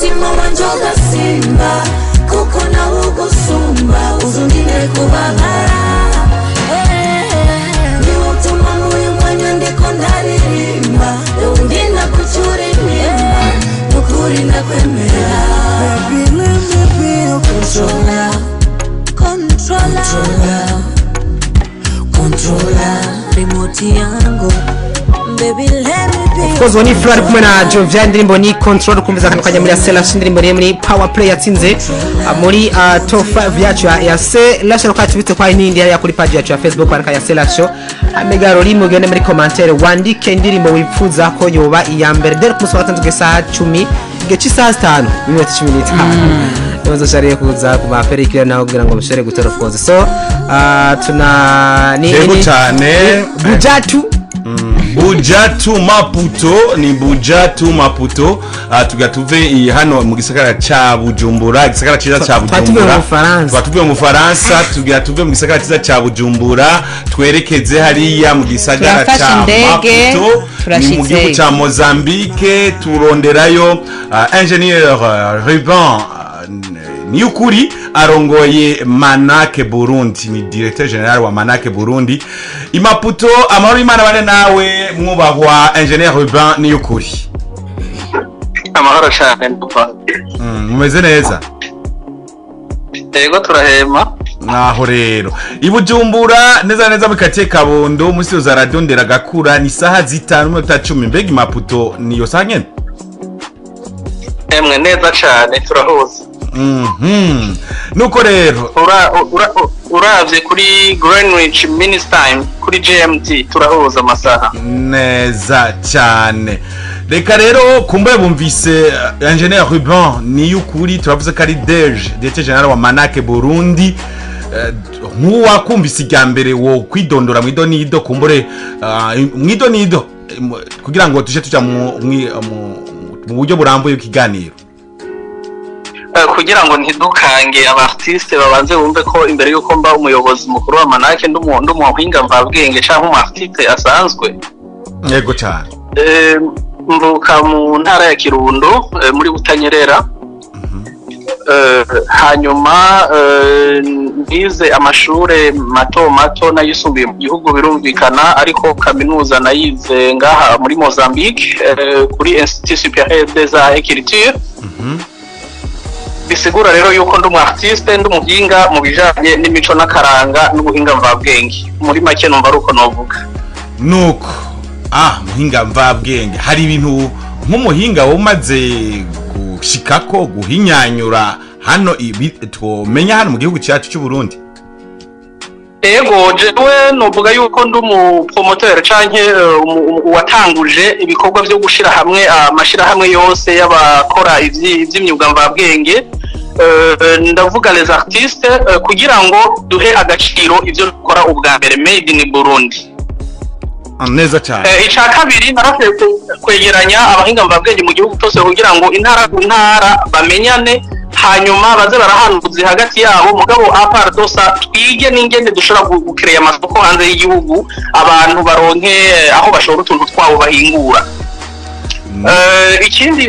umutima wanjoga simba kuko na ugusumba uzundine kubabara ni utuma muyu mwanya ndiko ndaririmba undina kuchuri nimba nukuri ndakwemera baby let me be your controller remote yangu baby let me be of course wani flora kumwe na Jovian ndirimbo ni control kumviza kandi kanya muri Selash ndirimbo ni muri power play yatsinze muri top 5 yacu ya Selash lokati bite kwa nindi ya kuri page yacu ya Facebook kwa ya Selash amega roli mugende muri commentaire wandike ndirimbo wifuza ko yoba iya mbere dere kumuswa gatandukanye saa 10 geci saa 5 minute 15 Nzo shariye kuza ku maperikira naho kugira ngo mushore gutera of course so tuna ni cyane Bujatu Maputo ni Bujatu Maputo tugatuve hano mu gisagara cha Bujumbura gisagara ciza cha Bujumbura twatuve mu Faransa tugatuve mu gisagara ciza cha Bujumbura twerekeze hariya mu gisagara cha Maputo ni mu gihugu cha Mozambique turonderayo ingénieur Ruben Niukuri arongoye MANAAC Burundi ni directeur general wa MANAAC Burundi Imaputo amahoro imana bane nawe mwubahwa ingénieur Ruben Niukuri amahoro cyane ndumva mumeze neza yego turahema naho rero ibujumbura neza bikatiye Kabondo musi uzaradondera gakura ni saha 5:10 mbega Imaputo niyo sanye emwe neza cyane turahuza nuko rero uravye kuri Greenwich Mean Time kuri GMT turahuza amasaha neza cyane reka rero kumbe bumvise ingénieur Ruben Niukuri turavuze ko ari DG directeur general wa MANAAC Burundi nkuwa kumvise igambere wo kwidondora mwidonido kumbure mwidonido kugira ngo tuje tuja mu buryo burambuye ikiganiro kugira ngo ntidukange abartiste babanze bumve ko imbere yuko mba umuyobozi mukuru wa MANAAC ndumuhinga mvabwenge cyangwa umartiste asanzwe yego cyane mvuka mu ntara ya Kirundo muri Butanyerera hanyuma nize amashure mato nayisumbuye mu gihugu birumvikana ariko kaminuza nayize ngaha muri Mozambique kuri Institut Supérieur des Arts et Culture bisigura rero yuko ndi umartiste ndumuhinga mu bijanye n'imico n'akaranga n'ubuhinga mvabwenge muri make numva ruko novuga nuko muhinga mvabwenge hari ibintu nk'umuhinga womaze gushikako guhinyanyura hano twomenya hano mu gihugu cyacu cy'u Burundi ego jewe novuga yuko ndi umupromoteur canke watanguje ibikorwa byo gushira hamwe amashira hamwe yose y'abakora ivy'imyuga mvabwenge ndavuga les artistes kugira ngo duhe agaciro ivyo dukora ubwa mbere made in Burundi neza cyane ica kabiri narafite kwegeranya abahinga mvabwenge mu gihugu cyose kugira ngo intara bamenyane hanyuma baze barahanuza hagati yabo mugabo apardosa twige n'ingende dushobora gukereya amasoko hanze y'igihugu abantu baronke aho bashobora utuntu twabo bahingura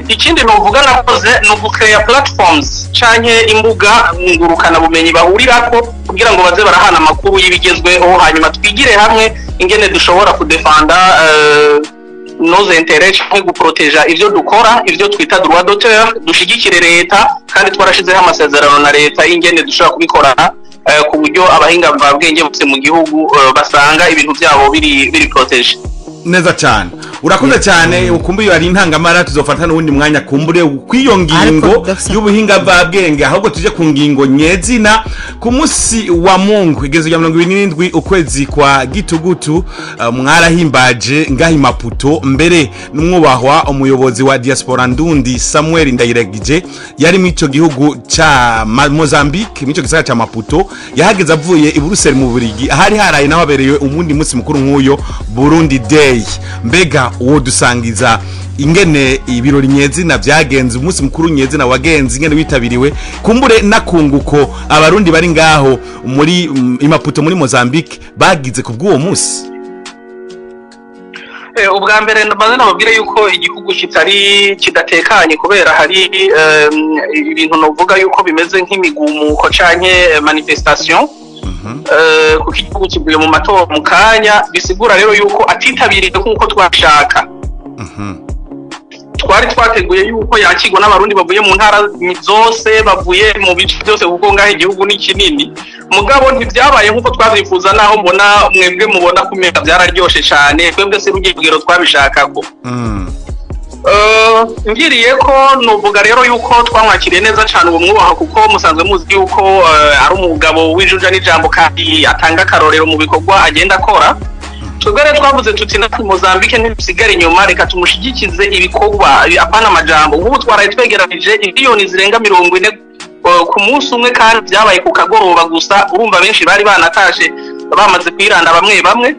ikindi novuga nakoze no gukereya platforms canke imbuga ngurukana bumenyi bahurirako kugira ngo baze barahana amakuru y'ibigezweho hanyuma twigire hamwe ingene dushobora kudefanda nos intérêts cyo guproteja ivyo dukora ivyo twita droit d'auteur dushigikire leta kandi twarashizeho amasezerano na leta ingene dushobora kubikora ku buryo abahinga mvabwenge bose mu gihugu basanga ibintu byabo biri protege neza cyane urakoze cyane ukumbuye ari intangamara tuzofata n'ubundi mwanya kumbure kwiyo ngingo y'ubuhinga bwabwenge ahubwo tuje ku ngingo nyezina ku munsi wa Mungu igeze ya 27 ukwezi kwa gitugutu mwarahimbaje ngahi Maputo mbere n'umwubahwa umuyobozi wa DIASPORA Ndundi Samuel Ndayiragije yari mu ico gihugu ca Mozambique mu ico gisagara ca Maputo yahageze avuye i Brussels mu Burigi ahari haraye nababereye umundi munsi mukuru nk'uyo Burundi Day mbega uwo dusangiza ingene ibirori nyezina byagenze umunsi mukuru nyezina wagenze ingene witabiriwe kumbure nakunguko abarundi bari ngaho muri Imaputo muri Mozambique bagize kubw'uwo munsi ubwa mbere mbanze nababwire yuko igihugu kidatekanye kubera hari ibintu novuga yuko bimeze nk'imigumuko canke manifestation kuko igihugu kivuye mu matora mu kanya bisigura rero yuko atitabiriye nk'uko twashaka. Twari twateguye yuko yakigwa n'abarundi bavuye mu ntara zose bavuye mu bice byose kuko ngaho igihugu ni kinini mugabo ntibyabaye nk'uko twabyifuza naho mbona mwebwe mubona kumera byararyoshe cyane twebwe se rugero twabishakako. Ngiriye ko nuvuga rero yuko twamwakiriye neza cyane uwo mwubaha kuko musanzwe muzi yuko ari umugabo w'ijunja n'ijambo kandi atanga akarorero mu bikorwa agenda akora. Twebwe twavuze tuti na Mozambique ntibisigare inyuma reka tumushigikize ibikorwa apana amajambo nk'ubu twaraye twegeranije miliyoni zirenga 40 ku munsi umwe kandi byabaye ku kagoroba gusa urumva benshi bari banatashe bamaze kwiranda bamwe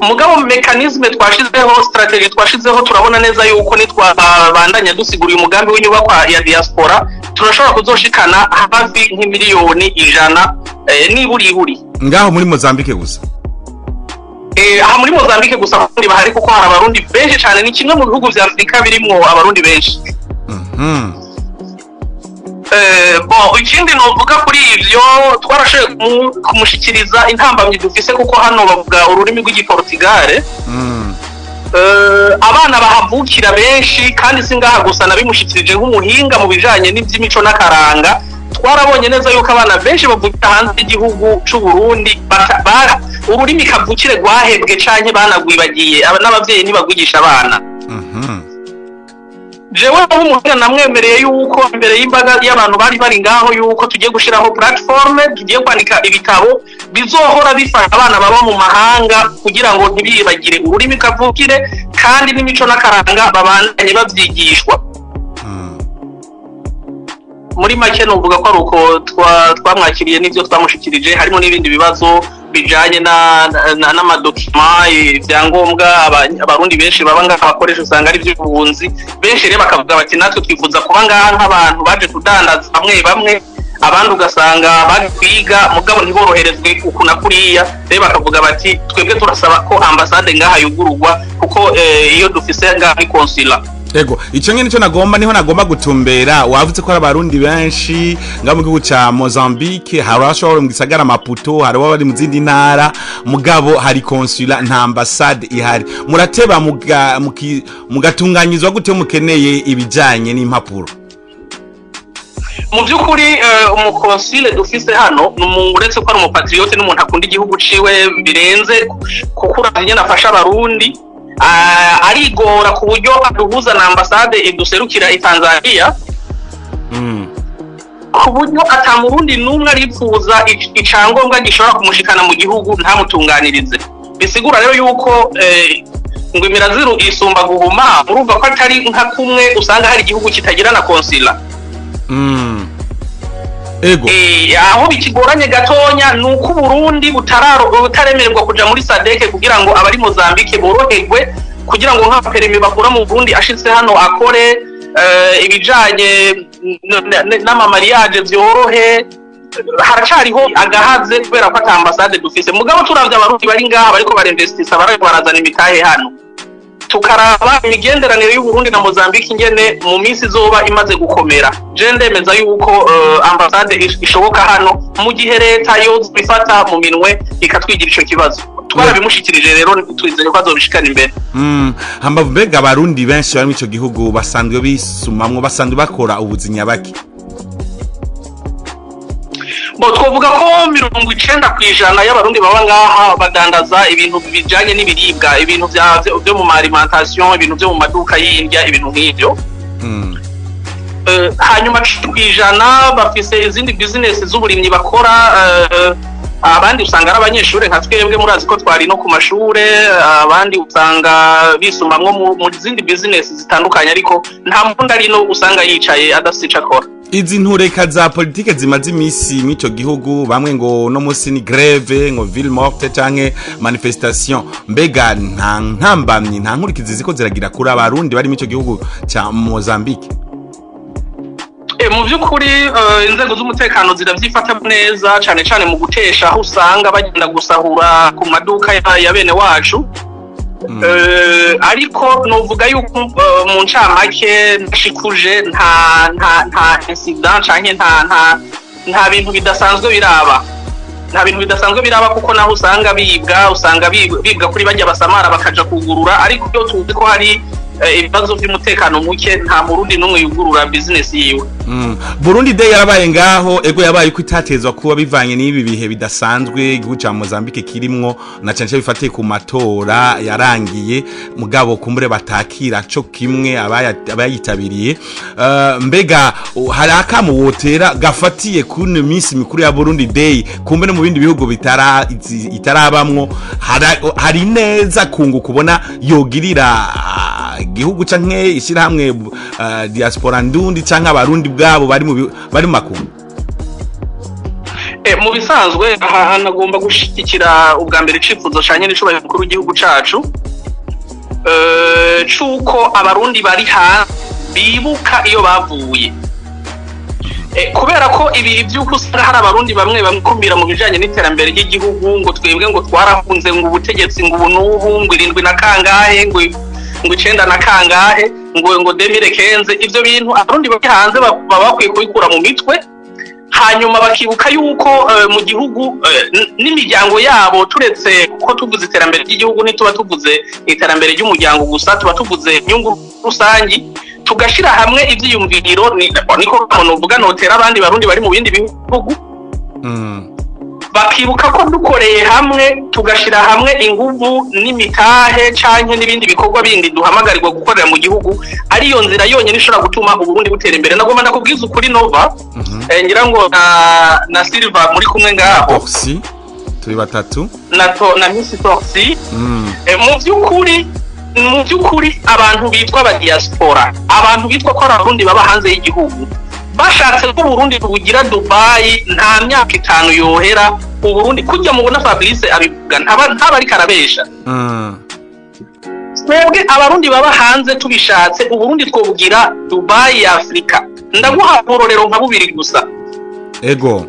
mugabo mechanisme twashizeho strategy twashizeho turabona neza yuko nitwabandanya dusigura umugambi w'inyubakwa ya diaspora turashobora kuzoshikana hafi nk'imiliyoni 100 niburi ngaho muri Mozambique gusa. Aha muri Mozambique gusa abarundi bahari kuko hari abarundi benshi cyane ni kimwe mu bihugu vya Afrika birimo abarundi benshi. Ikindi novuga kuri ivyo twarashoboye kumushikiriza intambamyi dufise kuko hano bavuga ururimi rw'igiportugale. Abana bahavukira benshi kandi singaha gusa nabimushikirije nk'umuhinga mu bijanye n'ivy'imico n'akaranga. Twarabonye neza yuko abana benshi bavukira hanze y'igihugu c'u Burundi ururimi kavukire rwahebwe canke banagwibagiye n'abavyeyi ntibagwigisha abana. Jewe nk'umuhinga namwemereye yuko imbere y'imbaga y'abantu bari ngaho yuko tugiye gushiraho platform tugiye kwandika ibitabo bizohora bifasha abana baba mu mahanga kugira ngo ntibibagire ururimi kavukire kandi n'imico n'akaranga babandanye bavyigishwa. Muri make nuvuga ko aruko twamwakiriye n'ivyo twamushikirije harimo n'ibindi bibazo bijanye n'amadokima ibyangombwa abarundi benshi baba ngaha bakoresha usanga ari by'ubuhunzi benshi rero bakavuga bati natwe twifuza kuba ngaha nk'abantu baje kudandaza bamwe abandi ugasanga bari kwiga mugabo ntiboroherezwe ukuna kuriya rero bakavuga bati twebwe turasaba ko ambassade ngaha yugururwa kuko iyo dufise ngaha consulat. Ego, ico nyene nico nagomba gutumbera wavuze ko abarundi benshi nga mu gihugu ca Mozambique harashobora mu gisagara Maputo hariho bari mu zindi ntara mugabo hari consulat nta ambassade ihari murateba mugatunganyizwa gute mukeneye ibijanye n'impapuro. Mu byukuri umukonsile dufise hano uretse ko ari umupatriote n'umuntu akunda igihugu ciwe birenze kuko uravye nafasha abarundi arigora ku buryo aduhuza na ambassade iduserukira i Tanzania ku buryo atamurundi numwe arifuza icangombwa gishobora kumushikana mu gihugu ntamutunganirize bisigura rero yuko ngo imiraziru isumba guhuma urumva ko atari nka kumwe usanga hari igihugu kitagira na consulat. Ego aho bikigoranye gatonya nuko Burundi butaremererwa kuja muri SADC kugira ngo abari Mozambique boroherwe kugira ngo nka perimi bakura mu Burundi ashitse hano akore ibijanye n'amamariage byorohe haracariho agahaze kubera ko ata ambassade dufise mugabo turavye abarundi bari ngaha bariko barinvestisa barazana imitahe hano tukaraba imigenderanire y'u Burundi na Mozambique ingene mu minsi zoba imaze gukomera je ndemeza yuko ambassade ishoboka hano mu gihe leta yo bifata mu minwe ikatwigira ico kibazo twarabimushikirije rero twizeye ko azobishikana imbere. Hamba mbega abarundi benshi bari mu ico gihugu basanzwe bisumamwo basanzwe bakora ubuzinya baki. Twovuga ko 90% y'abarundi baba ngaha badandaza ibintu bijanye n'ibiribwa ibintu byo mu alimentation ibintu byo mu maduka y'indya ibintu nk'ivyo. Hanyuma 1% bafise izindi business z'uburimyi bakora abandi usanga ari abanyeshuri nka twebwe murazi ko twari no ku mashure abandi usanga bisumamwo mu zindi business zitandukanye ariko nta muntu ari no usanga yicaye adafite akora. Izi ntureka za politike zimaze imisi mw'ico gihugu bamwe ngo no musi ni greve ngo ville morte canke manifestation mbega nta ntambamye nta nkurikizi ziko ziragira kuri abarundi bari mw'ico gihugu ca Mozambique. Mu byukuri inzego z'umutekano ziravyifata neza cyane mu gutesha aho usanga bagenda gusahura ku maduka ya bene wacu ariko novuga yuko mu ncamake nshikuje nta incident canke nta bintu bidasanzwe biraba kuko naho usanga bibwa kuri bajya basamara bakaja kugurura ariko byo tuzi ko hari ibibazo by'umutekano muke nta murundi numwe yugurura business yiwe. Burundi Day yarabaye ngaho ego yabaye ko itatezwa kuba bivanye n'ibi bihe bidasanzwe igihugu ca Mozambique kirimwo na cyane bifatiye ku matora yarangiye mugabo kumbure batakira cyo kimwe abayitabiriye mbega hari akamu wotera gafatiye kune minsi mikuru ya Burundi Day kumbe mu bindi bihugu itarabamwo hari neza kungu kubona yogirira igihugu canke ishirahamwe diaspora ndundi canke abarundi bwabo bari mu makungu. Mu bisanzwe aha nagomba gushikira ubwa mbere icifuzo canye n'icubahiro mukuru w'igihugu cacu cuko abarundi bari bibuka iyo bavuye kubera ko ibi byuko usanga hari abarundi bamwe kumbira mu bijanye n'iterambere ry'igihugu ngo twebwe ngo twarahunze ngo ubutegetsi ngo ubunubu ngo 7 na kangahe ngo 9 na kangahe ngo 2015 ivyo bintu abarundi bari hanze baba bakwiye kubikura mu mitwe hanyuma bakibuka yuko mu gihugu n'imiryango yabo turetse ko tuvuze iterambere ry'igihugu ntituba tuvuze iterambere ry'umuryango gusa tuba tuvuze inyungu rusangi tugashira hamwe ivyiyumviro niko novuga notera abandi barundi bari mu bindi bihugu bakibuka ko dukoreye hamwe tugashira hamwe inguvu n'imitahe canke n'ibindi bikorwa bindi duhamagarirwa gukorera mu gihugu ariyo nzira yonyene ishobora gutuma uburundi butera imbere nagomba ndakubwiza ukuri Nova ngira ngo na Silva muri kumwe ngaho Orsi turi batatu na Miss Orsi mu byukuri abantu bitwa ba diaspora abantu bitwa ko abarundi baba hanze y'igihugu bashatse ko Burundi bugira Dubai nta myaka 5 yohera Burundi kujya mubona Fabrice abivuga ntabari karabesha twebwe abarundi baba hanze tubishatse Burundi twobugira Dubai ya Afrika ndaguha urorero nka bubiri gusa ego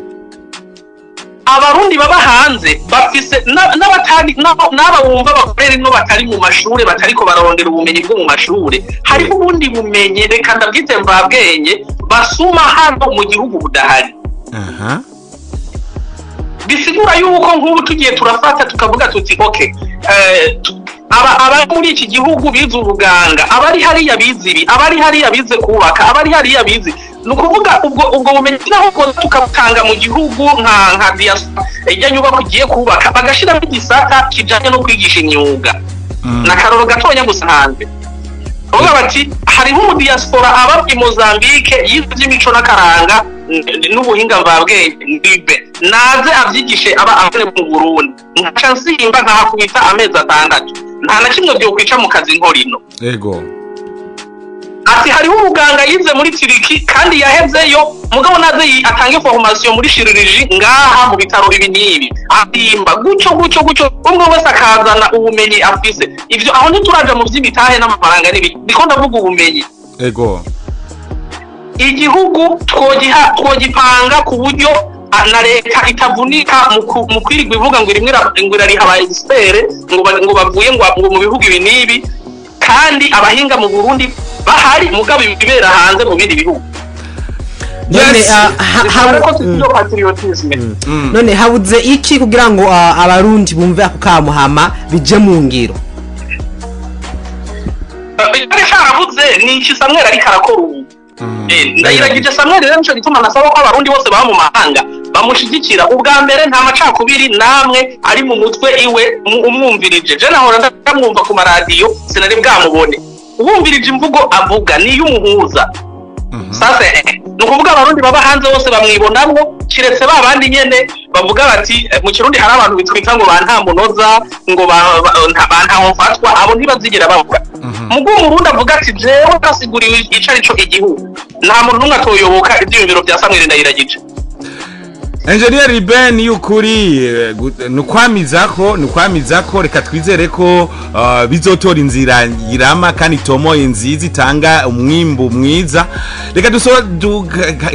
abarundi baba hanze bafise n'abatari n'abawumva bakorera no batari mu mashure batariko bararondera ubumenyi bwo mu mashure hari ubundi bumenyi reka ndabwite mbabwenge basuma hano mu gihugu budahari bisigura yuko nk'ubu tugiye turafata tukavuga tuti okay aba muri iki gihugu bize ubuganga abari hariya bizibi abari hariya bize kubaka abari hariya bizi nukuvuga ubwo bumenyi naho tukabutanga mu gihugu nka diaspora ijya nyubako igiye kubaka bagashira mu gisata kijanye no kwigisha imyuga na karoro gatonya gusa hanze uvuga bati hari mu diaspora aba i Mozambique yize imico n'akaranga n'ubuhinga mvabwenge ndibe naze avyigishe aba amene mu Burundi nkaca nsimba nkahakubita amezi 6 nta na kimwe byo kwica mu kazi nkorino ego ati hariho umuganga yize muri Tiriki kandi yahevyeyo mugabo naze atange formation muri chirurgie ngaha mu bitaro ibi nibi atimba gucyo umwe wese akazana ubumenyi afise ivyo aho ntituraje mu vy'imitahe n'amafaranga nibi ndiko ndavuga ubumenyi ego igihugu twogipanga ku buryo na leta itavunika mu kwirigwa ivuga ngo rimwe riha aba expert ngo bavuye ngo mu bihugu ibi nibi kandi abahinga mu Burundi bahari mugabo ibibera hanze mu bindi bihugu. None habuze iki kugira ngo abarundi bumve ako kamuhama bije mu ngiro? Cyaravuze ni iki Samuel ari karakora ubu. Ndayiragije Samuel rero nico gituma nasaba ko abarundi bose baba mu mahanga bamushigikira ubwa mbere nta macakubiri namwe ari mu mutwe iwe umwumvirije je nahora ndamwumva ku maradiyo sinari bwamubone ubumvirije imvugo avuga ni y'umuhuza sasa nukuvuga abarundi baba hanze bose bamwibonamwo kiretse babandi nyene bavuga bati mu Kirundi hari abantu bitwita ngo bantamunoza ngo bantamfatwa abo ntibazigera bavuga mugo Murundi avuga ati jewe nasiguriwe icarico igihugu nta muntu numwe atoyoboka ivyiyumviro bya Samuel Ndayiragije Engineer Ben y'ukuri nukwamizako reka twizere ko bizotora inzira yirama kandi tomoye nziza itanga umwimbu mwiza. Reka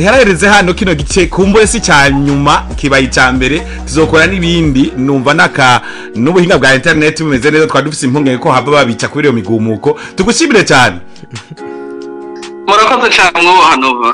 harahereze hano kino gice kumbure si cyanyuma kibaye cyambere tuzokora nibindi numva naka n'ubuhinga bwa internet bumeze neza twadufise impungenge ko haba babica kuri iyo migumuko. Tugushimire cyane. Murakoze cyane mwo hano.